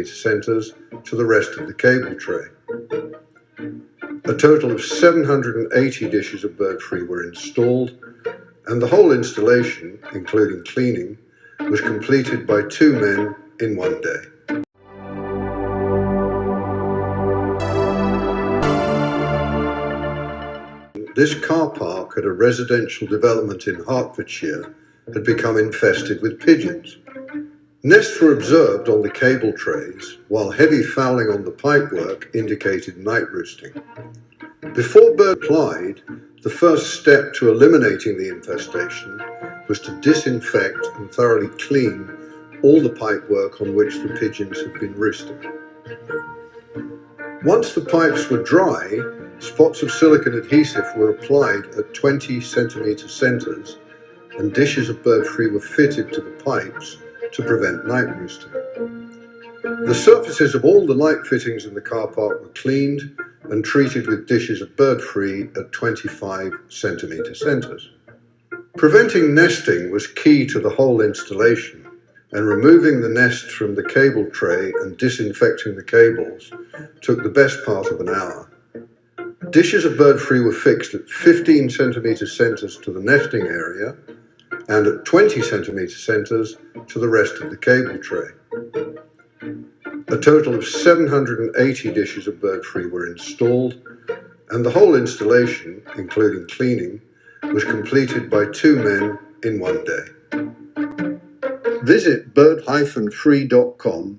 centers to the rest of the cable tray. A total of 780 dishes of bird-free were installed, and the whole installation, including cleaning, was completed by 2 men in 1 day. This car park at a residential development in Hertfordshire had become infested with pigeons. Nests were observed on the cable trays, while heavy fouling on the pipework indicated night roosting. Before bird applied, the first step to eliminating the infestation was to disinfect and thoroughly clean all the pipework on which the pigeons had been roosting. Once the pipes were dry, spots of silicone adhesive were applied at 20 centimetre centres, and dishes of bird-free were fitted to the pipes to prevent night roosting. The surfaces of all the light fittings in the car park were cleaned and treated with dishes of bird-free at 25 centimetre centres. Preventing nesting was key to the whole installation, and removing the nests from the cable tray and disinfecting the cables took the best part of an hour. Dishes of bird-free were fixed at 15 centimetre centres to the nesting area and at 20 centimetre centres to the rest of the cable tray. A total of 780 dishes of bird-free were installed, and the whole installation, including cleaning, was completed by 2 men in 1 day. Visit bird-free.com